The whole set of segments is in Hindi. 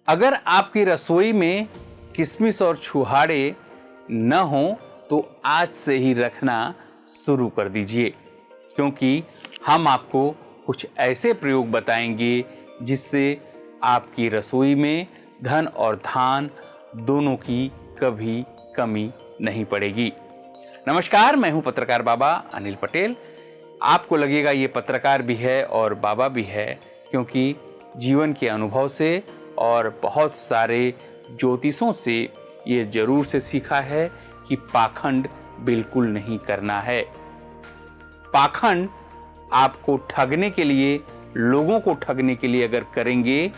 अगर आपकी रसोई में किशमिश और छुहाड़े न हो तो आज से ही रखना शुरू कर दीजिए, क्योंकि हम आपको कुछ ऐसे प्रयोग बताएंगे जिससे आपकी रसोई में धन और धान दोनों की कभी कमी नहीं पड़ेगी। नमस्कार, मैं हूं पत्रकार बाबा अनिल पटेल। आपको लगेगा ये पत्रकार भी है और बाबा भी है, क्योंकि जीवन के अनुभव से और बहुत सारे ज्योतिषों से ये जरूर से सीखा है कि पाखंड बिल्कुल नहीं करना है। पाखंड आपको ठगने के लिए, लोगों को ठगने के लिए अगर करेंगे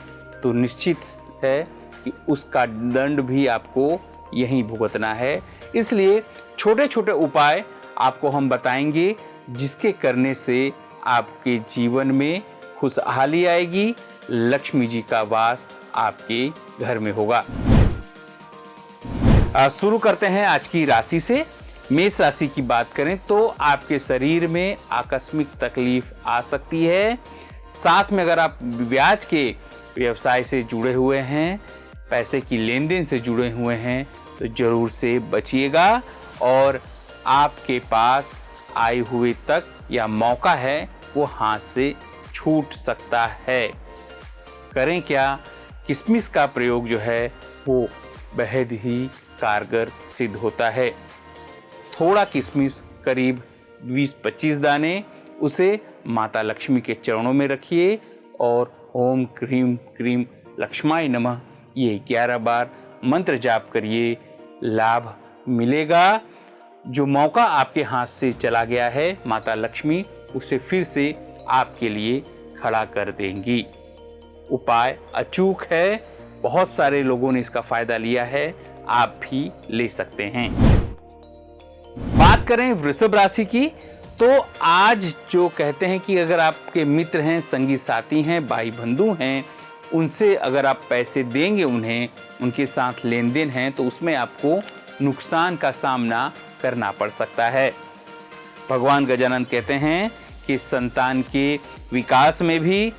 तो निश्चित है कि उसका दंड भी आपको यहीं भुगतना है। इसलिए छोटे छोटे उपाय आपको हम बताएंगे जिसके करने से आपके जीवन में खुशहाली आएगी, लक्ष्मी जी का वास आपके घर में होगा। शुरू करते हैं आज की राशि से। मेष राशि की बात करें तो आपके शरीर में आकस्मिक तकलीफ आ सकती है। साथ में अगर आप ब्याज के व्यवसाय से जुड़े हुए हैं, पैसे की लेन देन से जुड़े हुए हैं तो जरूर से बचिएगा। और आपके पास आए हुए तक या मौका है वो हाथ से छूट सकता है। करें क्या? किशमिश का प्रयोग जो है वो बेहद ही कारगर सिद्ध होता है। थोड़ा किशमिश, करीब 20-25 दाने, उसे माता लक्ष्मी के चरणों में रखिए और ओम क्रीम क्रीम लक्ष्माय नमः ये 11 बार मंत्र जाप करिए, लाभ मिलेगा। जो मौका आपके हाथ से चला गया है, माता लक्ष्मी उसे फिर से आपके लिए खड़ा कर देंगी। उपाय अचूक है, बहुत सारे लोगों ने इसका फायदा लिया है, आप भी ले सकते हैं। बात करें वृषभ राशि की तो आज जो कहते हैं कि अगर आपके मित्र हैं, संगी साथी हैं, भाई बंधु हैं, उनसे अगर आप पैसे देंगे, उन्हें उनके साथ लेन देन है तो उसमें आपको नुकसान का सामना करना पड़ सकता है। भगवान गजानन कहते हैं कि संतान के विकास में भी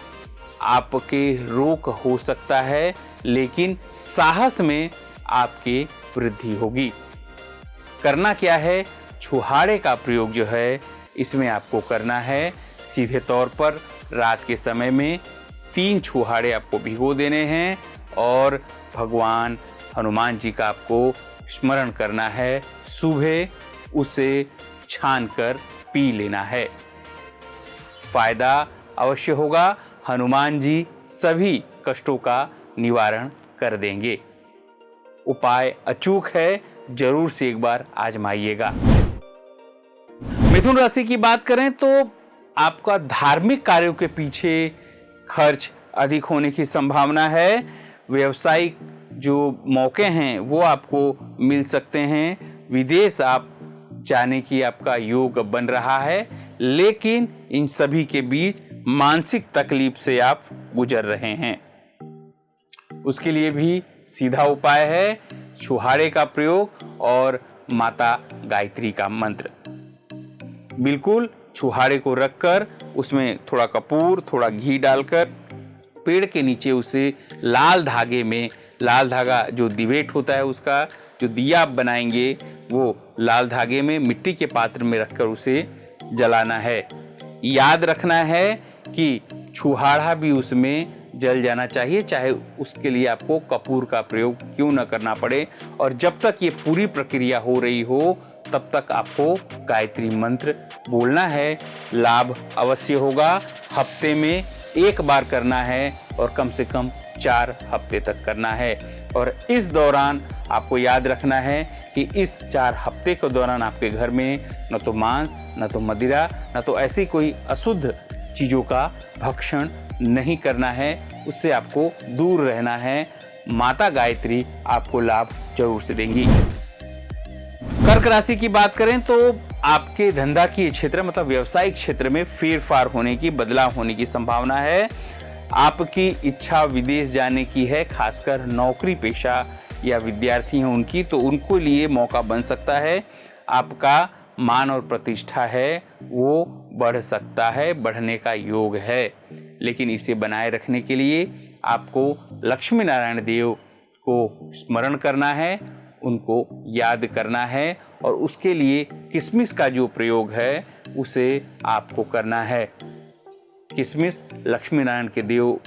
आपके रोक हो सकता है, लेकिन साहस में आपके वृद्धि होगी। करना क्या है? छुहाड़े का प्रयोग जो है इसमें आपको करना है। सीधे तौर पर रात के समय में 3 छुहाड़े आपको भिगो देने हैं और भगवान हनुमान जी का आपको स्मरण करना है। सुबह उसे छानकर पी लेना है, फायदा अवश्य होगा। हनुमान जी सभी कष्टों का निवारण कर देंगे। उपाय अचूक है, जरूर से एक बार आजमाइएगा। मिथुन राशि की बात करें तो आपका धार्मिक कार्यों के पीछे खर्च अधिक होने की संभावना है। व्यवसायिक जो मौके हैं वो आपको मिल सकते हैं। विदेश आप जाने की आपका योग बन रहा है, लेकिन इन सभी के बीच मानसिक तकलीफ से आप गुजर रहे हैं। उसके लिए भी सीधा उपाय है छुहाड़े का प्रयोग और माता गायत्री का मंत्र। बिल्कुल छुहाड़े को रखकर उसमें थोड़ा कपूर, थोड़ा घी डालकर पेड़ के नीचे उसे लाल धागे में, लाल धागा जो दिवेट होता है उसका जो दिया आप बनाएंगे वो लाल धागे में मिट्टी के पात्र में रखकर उसे जलाना है। याद रखना है कि छुहाड़ा भी उसमें जल जाना चाहिए, चाहे उसके लिए आपको कपूर का प्रयोग क्यों न करना पड़े। और जब तक ये पूरी प्रक्रिया हो रही हो तब तक आपको गायत्री मंत्र बोलना है, लाभ अवश्य होगा। हफ्ते में 1 बार करना है और कम से कम 4 हफ्ते तक करना है। और इस दौरान आपको याद रखना है कि इस 4 हफ्ते के दौरान आपके घर में न तो मांस, न तो मदिरा, न तो ऐसी कोई अशुद्ध चीज़ों का भक्षण नहीं करना है, उससे आपको दूर रहना है। माता गायत्री आपको लाभ जरूर से देंगी। कर्क राशि की बात करें तो आपके धंधा की क्षेत्र मतलब व्यवसायिक क्षेत्र में फेरफार होने की, बदलाव होने की संभावना है। आपकी इच्छा विदेश जाने की है, खासकर नौकरी पेशा या विद्यार्थी हैं उनकी, तो उनको लिए मौका बन सकता है। आपका मान और प्रतिष्ठा है वो बढ़ सकता है, बढ़ने का योग है, लेकिन इसे बनाए रखने के लिए आपको लक्ष्मी नारायण देव को स्मरण करना है, उनको याद करना है और उसके लिए किशमिश का जो प्रयोग है उसे आपको करना है। किशमिश लक्ष्मी नारायण के देव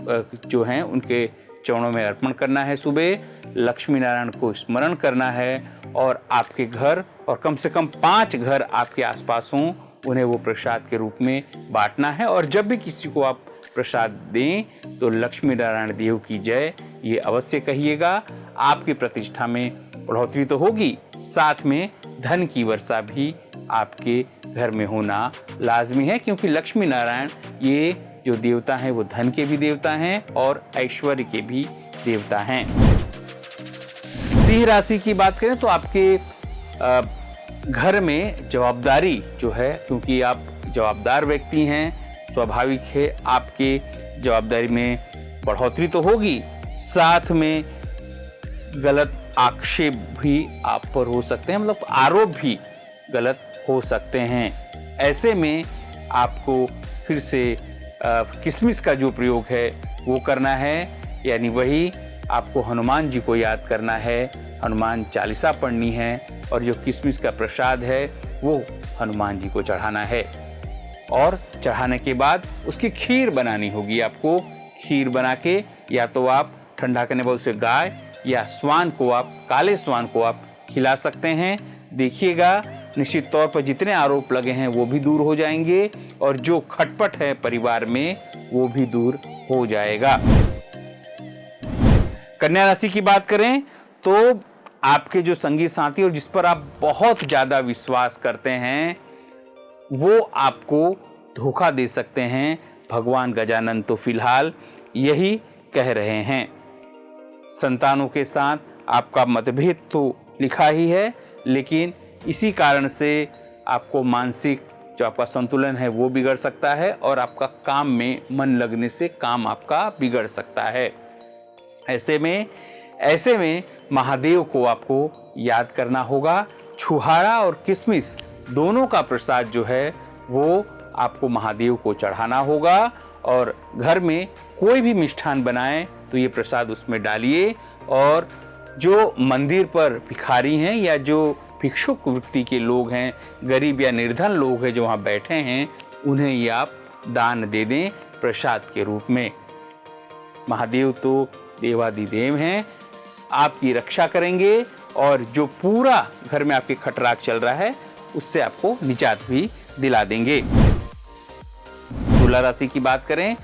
जो हैं उनके चरणों में अर्पण करना है। सुबह लक्ष्मी नारायण को स्मरण करना है और आपके घर और कम से कम 5 घर आपके आसपास हों, उन्हें वो प्रसाद के रूप में बांटना है। और जब भी किसी को आप प्रसाद दें तो लक्ष्मी नारायण देव की जय ये अवश्य कहिएगा। आपकी प्रतिष्ठा में बढ़ोतरी तो होगी, साथ में धन की वर्षा भी आपके घर में होना लाजमी है, क्योंकि लक्ष्मी नारायण ये जो देवता हैं वो धन के भी देवता हैं और ऐश्वर्य के भी देवता हैं। सिंह राशि की बात करें तो आपके घर में जवाबदारी जो है, क्योंकि आप जवाबदार व्यक्ति हैं, स्वाभाविक है आपके जवाबदारी में बढ़ोतरी तो होगी, साथ में गलत आक्षेप भी आप पर हो सकते हैं, मतलब आरोप भी गलत हो सकते हैं। ऐसे में आपको फिर से किशमिश का जो प्रयोग है वो करना है, यानी वही आपको हनुमान जी को याद करना है, हनुमान चालीसा पढ़नी है और जो किशमिश का प्रसाद है वो हनुमान जी को चढ़ाना है। और चढ़ाने के बाद उसकी खीर बनानी होगी। आपको खीर बना के या तो आप ठंडा करने बाद उसे गाय या स्वान को, आप काले स्वान को आप खिला सकते हैं। देखिएगा निश्चित तौर पर जितने आरोप लगे हैं वो भी दूर हो जाएंगे और जो खटपट है परिवार में वो भी दूर हो जाएगा। कन्या राशि की बात करें तो आपके जो संगी साथी और जिस पर आप बहुत ज्यादा विश्वास करते हैं वो आपको धोखा दे सकते हैं। भगवान गजानन तो फिलहाल यही कह रहे हैं। संतानों के साथ आपका मतभेद तो लिखा ही है, लेकिन इसी कारण से आपको मानसिक जो आपका संतुलन है वो बिगड़ सकता है और आपका काम में मन लगने से काम आपका बिगड़ सकता है। ऐसे में महादेव को आपको याद करना होगा। छुहारा और किशमिश दोनों का प्रसाद जो है वो आपको महादेव को चढ़ाना होगा और घर में कोई भी मिष्ठान बनाएं तो ये प्रसाद उसमें डालिए। और जो मंदिर पर भिखारी हैं या जो भिक्षुक वृत्ति के लोग हैं, गरीब या निर्धन लोग हैं जो वहाँ बैठे हैं, उन्हें ये आप दान दे दें प्रसाद के रूप में। महादेव तो देवादिदेव हैं, आपकी रक्षा करेंगे और जो पूरा घर में आपके खटराक चल रहा है उससे आपको निजात भी दिला देंगे। तुला राशि की बात करें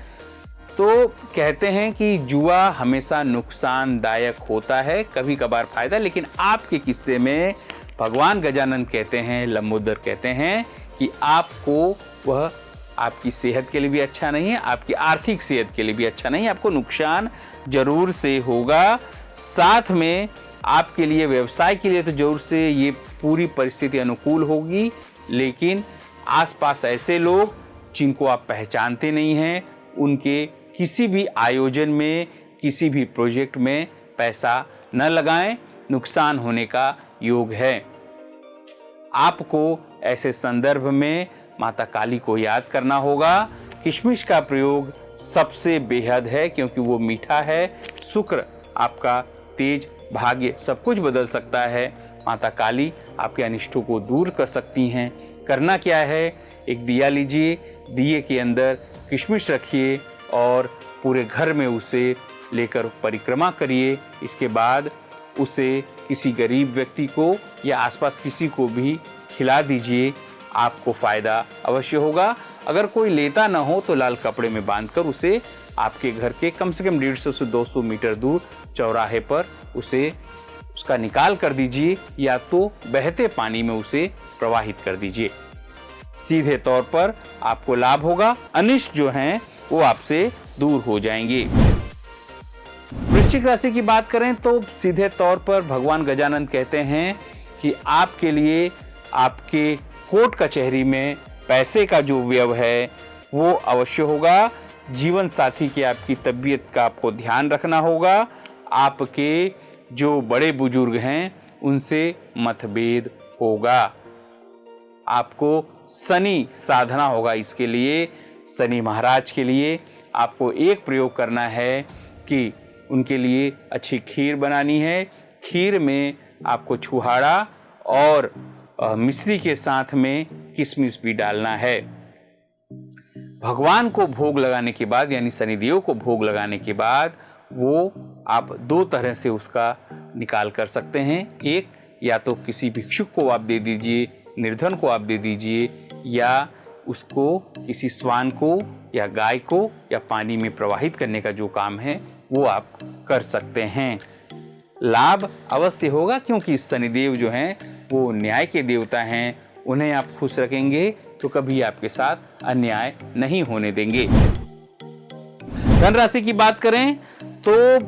तो कहते हैं कि जुआ हमेशा नुकसानदायक होता है, कभी कभार फायदा, लेकिन आपके किस्से में भगवान गजानन कहते हैं, लंबोदर कहते हैं कि आपको वह आपकी सेहत के लिए भी अच्छा नहीं है, आपकी आर्थिक सेहत के लिए भी अच्छा नहीं है, आपको नुकसान जरूर से होगा। साथ में आपके लिए व्यवसाय के लिए तो जरूर से ये पूरी परिस्थिति अनुकूल होगी, लेकिन आसपास ऐसे लोग जिनको आप पहचानते नहीं हैं उनके किसी भी आयोजन में, किसी भी प्रोजेक्ट में पैसा न लगाएं, नुकसान होने का योग है। आपको ऐसे संदर्भ में माता काली को याद करना होगा। किशमिश का प्रयोग सबसे बेहद है क्योंकि वो मीठा है। शुक्र आपका तेज भाग्य सब कुछ बदल सकता है। माता काली आपके अनिष्टों को दूर कर सकती हैं। करना क्या है, एक दिया लीजिए, दिए के अंदर किशमिश रखिए और पूरे घर में उसे लेकर परिक्रमा करिए। इसके बाद उसे किसी गरीब व्यक्ति को या आसपास किसी को भी खिला दीजिए, आपको फायदा अवश्य होगा। अगर कोई लेता ना हो तो लाल कपड़े में बांधकर उसे आपके घर के कम से कम 150 से 200 मीटर दूर चौराहे पर उसे उसका निकाल कर दीजिए या तो बहते पानी में उसे प्रवाहित कर दीजिए। सीधे तौर पर आपको लाभ होगा, अनिष्ट जो हैं वो आपसे दूर हो जाएंगे। वृश्चिक राशि की बात करें तो सीधे तौर पर भगवान गजानन कहते हैं कि आपके लिए आपके कोर्ट कचहरी में पैसे का जो व्यय है वो अवश्य होगा। जीवन साथी की आपकी तबीयत का आपको ध्यान रखना होगा। आपके जो बड़े बुजुर्ग हैं उनसे मतभेद होगा। आपको शनि साधना होगा। इसके लिए शनि महाराज के लिए आपको एक प्रयोग करना है कि उनके लिए अच्छी खीर बनानी है। खीर में आपको छुहाड़ा और मिश्री के साथ में किशमिश भी डालना है। भगवान को भोग लगाने के बाद, यानी शनिदेव को भोग लगाने के बाद, वो आप दो तरह से उसका निकाल कर सकते हैं। एक, या तो किसी भिक्षुक को आप दे दीजिए, निर्धन को आप दे दीजिए, या उसको किसी श्वान को या गाय को या पानी में प्रवाहित करने का जो काम है वो आप कर सकते हैं। लाभ अवश्य होगा, क्योंकि शनिदेव जो हैं वो न्याय के देवता हैं। उन्हें आप खुश रखेंगे तो कभी आपके साथ अन्याय नहीं होने देंगे। धनराशि की बात करें तो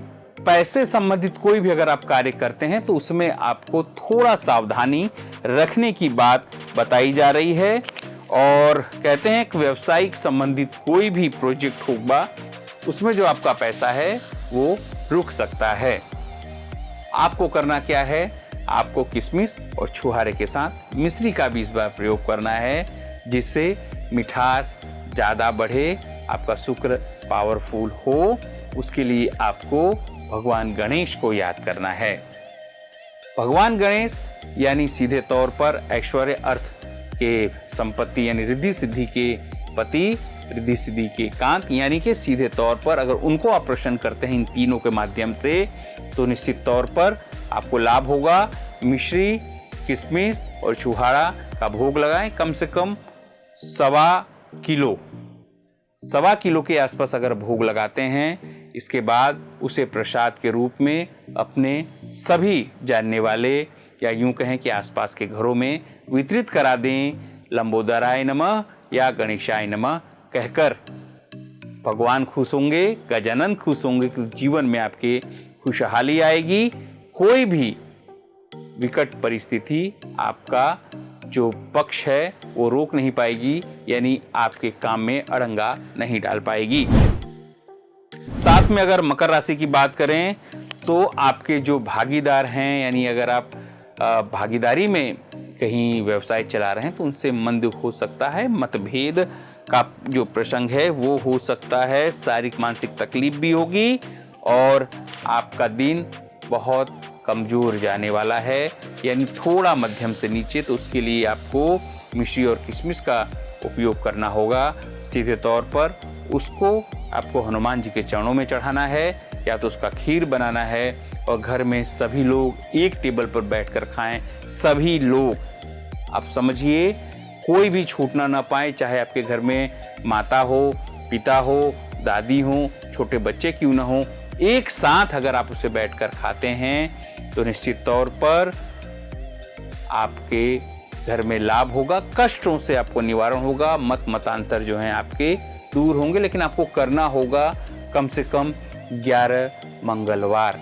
पैसे संबंधित कोई भी अगर आप कार्य करते हैं तो उसमें आपको थोड़ा सावधानी रखने की बात बताई जा रही है। और कहते हैं कि व्यवसायिक संबंधित कोई भी प्रोजेक्ट होगा उसमें जो आपका पैसा है वो रुक सकता है। आपको करना क्या है, आपको किशमिश और छुहारे के साथ मिश्री का भी इस बार प्रयोग करना है, जिससे मिठास ज़्यादा बढ़े, आपका शुक्र पावरफुल हो। उसके लिए आपको भगवान गणेश को याद करना है। भगवान गणेश यानी सीधे तौर पर ऐश्वर्य, अर्थ के संपत्ति यानी रिद्धि सिद्धि के पति, रिद्धि सिद्धि के कांत, यानी कि सीधे तौर पर अगर उनको आप प्रसन्न करते हैं इन तीनों के माध्यम से तो निश्चित तौर पर आपको लाभ होगा। मिश्री, किशमिश और छुहाड़ा का भोग लगाएं। कम से कम 1.25 किलो के आसपास अगर भोग लगाते हैं, इसके बाद उसे प्रसाद के रूप में अपने सभी जानने वाले या यूं कहें कि आसपास के घरों में वितरित करा दें। लंबोदराय नमः या गणेशाय नमः कहकर भगवान खुश होंगे, गजानन खुश होंगे कि जीवन में आपके खुशहाली आएगी। कोई भी विकट परिस्थिति आपका जो पक्ष है वो रोक नहीं पाएगी, यानी आपके काम में अड़ंगा नहीं डाल पाएगी। साथ में अगर मकर राशि की बात करें तो आपके जो भागीदार हैं, यानी अगर आप भागीदारी में कहीं व्यवसाय चला रहे हैं तो उनसे मनदुख हो सकता है, मतभेद का जो प्रसंग है वो हो सकता है, शारीरिक मानसिक तकलीफ भी होगी और आपका दिन बहुत कमजोर जाने वाला है, यानी थोड़ा मध्यम से नीचे। तो उसके लिए आपको मिश्री और किशमिश का उपयोग करना होगा। सीधे तौर पर उसको आपको हनुमान जी के चरणों में चढ़ाना है, या तो उसका खीर बनाना है और घर में सभी लोग एक टेबल पर बैठकर खाएं। सभी लोग, आप समझिए, कोई भी छूटना ना पाए, चाहे आपके घर में माता हो, पिता हो, दादी हो, छोटे बच्चे क्यों ना हो, एक साथ अगर आप उसे बैठकर खाते हैं तो निश्चित तौर पर आपके घर में लाभ होगा, कष्टों से आपको निवारण होगा, मतांतर जो हैं आपके दूर होंगे। लेकिन आपको करना होगा कम से कम 11 मंगलवार।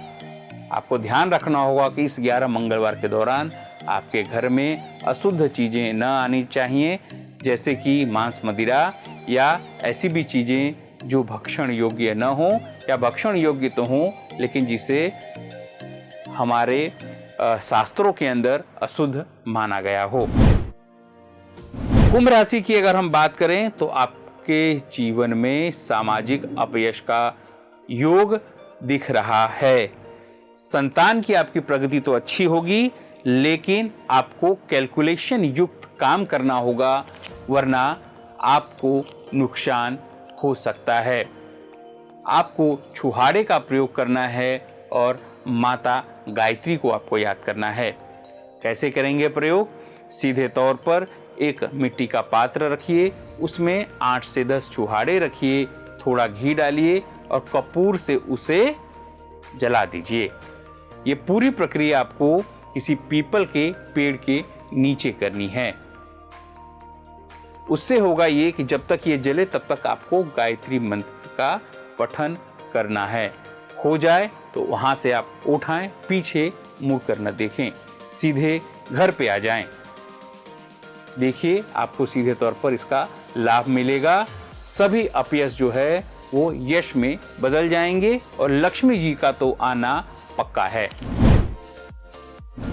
आपको ध्यान रखना होगा कि इस 11 मंगलवार के दौरान आपके घर में अशुद्ध चीज़ें न आनी चाहिए, जैसे कि मांस, मदिरा या ऐसी भी चीज़ें जो भक्षण योग्य न हो, या भक्षण योग्य तो हो लेकिन जिसे हमारे शास्त्रों के अंदर अशुद्ध माना गया हो। कुंभ राशि की अगर हम बात करें तो आपके जीवन में सामाजिक अपयश का योग दिख रहा है। संतान की आपकी प्रगति तो अच्छी होगी, लेकिन आपको कैलकुलेशन युक्त काम करना होगा, वरना आपको नुकसान हो सकता है। आपको छुहाड़े का प्रयोग करना है और माता गायत्री को आपको याद करना है। कैसे करेंगे प्रयोग? सीधे तौर पर एक मिट्टी का पात्र रखिए, उसमें 8 से 10 छुहाड़े रखिए, थोड़ा घी डालिए और कपूर से उसे जला दीजिए। ये पूरी प्रक्रिया आपको किसी पीपल के पेड़ के नीचे करनी है। उससे होगा ये कि जब तक ये जले तब तक आपको गायत्री मंत्र का पठन करना है। हो जाए तो वहां से आप उठाएं, पीछे मुड़ कर न देखें, सीधे घर पे आ जाएं। देखिए आपको सीधे तौर पर इसका लाभ मिलेगा। सभी अपयश जो है वो यश में बदल जाएंगे और लक्ष्मी जी का तो आना पक्का है।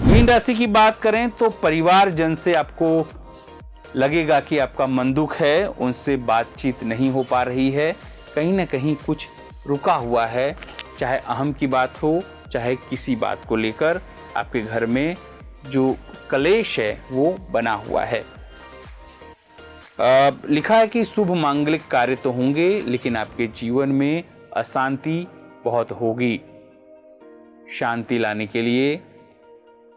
मीन राशि की बात करें तो परिवारजन से आपको लगेगा कि आपका मन दुख है, उनसे बातचीत नहीं हो पा रही है, कहीं ना कहीं कुछ रुका हुआ है। चाहे अहम की बात हो, चाहे किसी बात को लेकर आपके घर में जो कलेश है वो बना हुआ है। लिखा है कि शुभ मांगलिक कार्य तो होंगे, लेकिन आपके जीवन में अशांति बहुत होगी। शांति लाने के लिए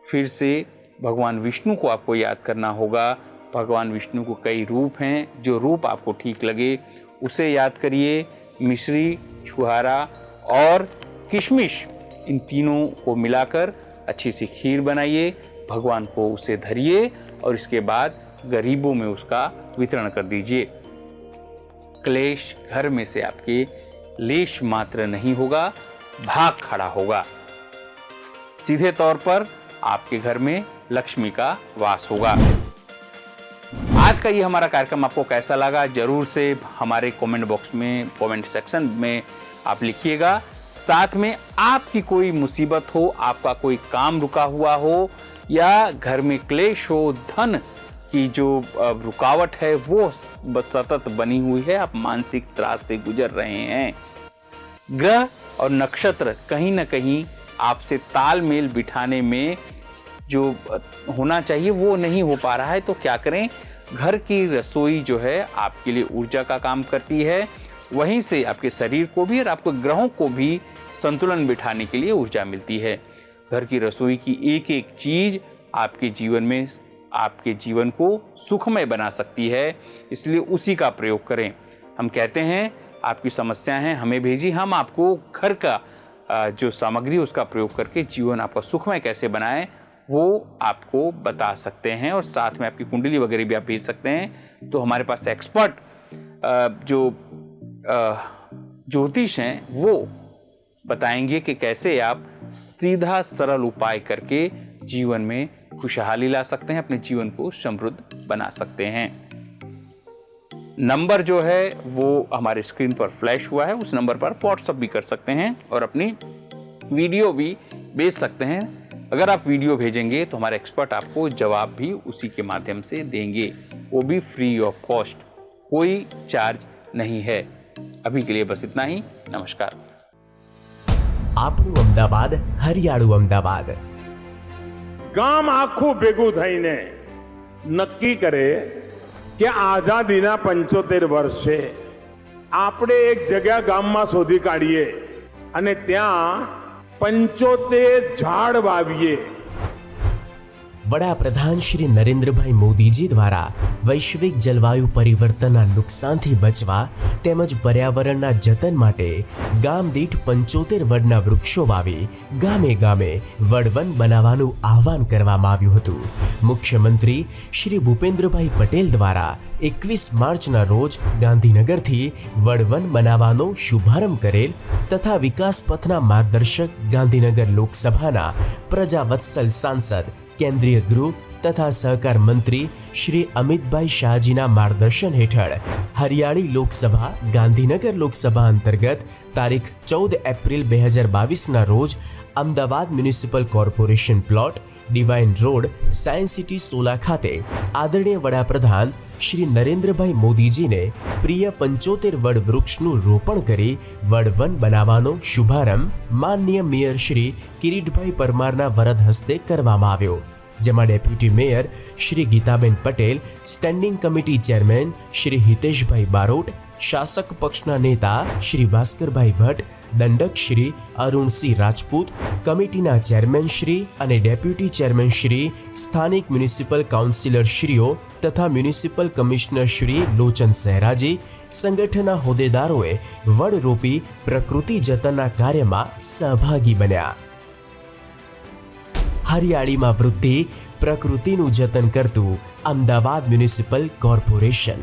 फिर से भगवान विष्णु को आपको याद करना होगा। भगवान विष्णु को कई रूप हैं, जो रूप आपको ठीक लगे उसे याद करिए। मिश्री, छुहारा और किशमिश, इन तीनों को मिलाकर अच्छी सी खीर बनाइए, भगवान को उसे धरिए और इसके बाद गरीबों में उसका वितरण कर दीजिए। क्लेश घर में से आपके लेश मात्र नहीं होगा, भाग खड़ा होगा। सीधे तौर पर आपके घर में लक्ष्मी का वास होगा। आज का ये हमारा कार्यक्रम आपको कैसा लगा, जरूर से हमारे कमेंट बॉक्स में, कमेंट सेक्शन में आप लिखिएगा। साथ में आपकी कोई मुसीबत हो, आपका कोई काम रुका हुआ हो या घर में क्लेश हो, धन की जो रुकावट है वो सतत बनी हुई है, आप मानसिक त्रास से गुजर रहे हैं, ग्रह और नक्षत्र कहीं ना कहीं आपसे तालमेल बिठाने में जो होना चाहिए वो नहीं हो पा रहा है, तो क्या करें, घर की रसोई जो है आपके लिए ऊर्जा का काम करती है, वहीं से आपके शरीर को भी और आपके ग्रहों को भी संतुलन बिठाने के लिए ऊर्जा मिलती है। घर की रसोई की एक एक चीज आपके जीवन में, आपके जीवन को सुखमय बना सकती है, इसलिए उसी का प्रयोग करें। हम कहते हैं आपकी समस्या है हमें भेजी, हम आपको घर का जो सामग्री उसका प्रयोग करके जीवन आपका सुखमय कैसे बनाएं वो आपको बता सकते हैं, और साथ में आपकी कुंडली वगैरह भी आप भेज सकते हैं। तो हमारे पास एक्सपर्ट जो ज्योतिष हैं वो बताएंगे कि कैसे आप सीधा सरल उपाय करके जीवन में खुशहाली ला सकते हैं, अपने जीवन को समृद्ध बना सकते हैं। नंबर जो है वो हमारे स्क्रीन पर फ्लैश हुआ है, उस नंबर पर व्हाट्सएप भी कर सकते हैं और अपनी वीडियो भी भेज सकते हैं। अगर आप वीडियो भेजेंगे तो हमारे एक्सपर्ट आपको जवाब भी उसी के माध्यम से देंगे, वो भी फ्री ऑफ कॉस्ट, कोई चार्ज नहीं है। अभी के लिए बस इतना ही, नमस्कार। આપણું અમદાવાદ હરિયાળું અમદાવાદ ગામ આખું ભેગું થઈને નક્કી કરે કે આઝાદીના 75 વર્ષે આપણે એક જગ્યા ગામમાં શોધી કાઢીએ અને ત્યાં 75 ઝાડ વાવીએ। વડાપ્રધાન શ્રી નરેન્દ્રભાઈ મોદીજી દ્વારા વૈશ્વિક જલવાયુ પરિવર્તનના નુકસાનથી બચવા તેમજ પર્યાવરણના જતન માટે ગામ દીઠ 75 વડના વૃક્ષો વાવી ગામે ગામે વડવન બનાવવાનું આહવાન કરવામાં આવ્યું હતું। મુખ્યમંત્રી શ્રી ભૂપેન્દ્રભાઈ પટેલ દ્વારા 21 માર્ચના રોજ ગાંધીનગરથી વડવન બનાવવાનો શુભારંભ કરેલ તથા વિકાસ પથના માર્ગદર્શક ગાંધીનગર લોકસભાના પ્રજાવત્સલ સાંસદ केंद्रीय गृह तथा सहकार मंत्री श्री अमितभाई शाहजीना मार्गदर्शन हेठळ हरियाणी लोकसभा गांधीनगर लोकसभा अंतर्गत तारीख 14 एप्रिल 2022 ना रोज Ahmedabad municipal corporation plot divine road science city 16 खाते आदरणीय वडाप्रधान श्री नरेंद्रभाई मोदीजी ने प्रिय 75 वड वृक्षનું રોપણ કરી વડવન બનાવવાનો શુભારંભ માનનીય મેયર શ્રી કિરીટભાઈ પરમારના વરદ હસ્તે કરવામાં આવ્યો, જેમાં deputy mayor Shri Gitaben Patel, standing committee chairman Shri Hiteshbhai Barot, શાસક પક્ષના નેતા શ્રી ભાસ્કરભાઈ ભટ્ટ, દંડક શ્રી અરુણસિંહ રાજપૂત, કમિટીના ચેરમેન શ્રી અને ડેપ્યુટી ચેરમેન શ્રી, સ્થાનિક મ્યુનિસિપલ કાઉન્સિલર શ્રીઓ તથા મ્યુનિસિપલ કમિશનર શ્રી લોચન સહેરાજી, સંગઠનના હોદ્દેદારોએ વડ રોપી પ્રકૃતિ જતનના કાર્યમાં સહભાગી બન્યા। હરિયાળીમાં વૃદ્ધિ, પ્રકૃતિનું જતન કરતું અમદાવાદ મ્યુનિસિપલ કોર્પોરેશન।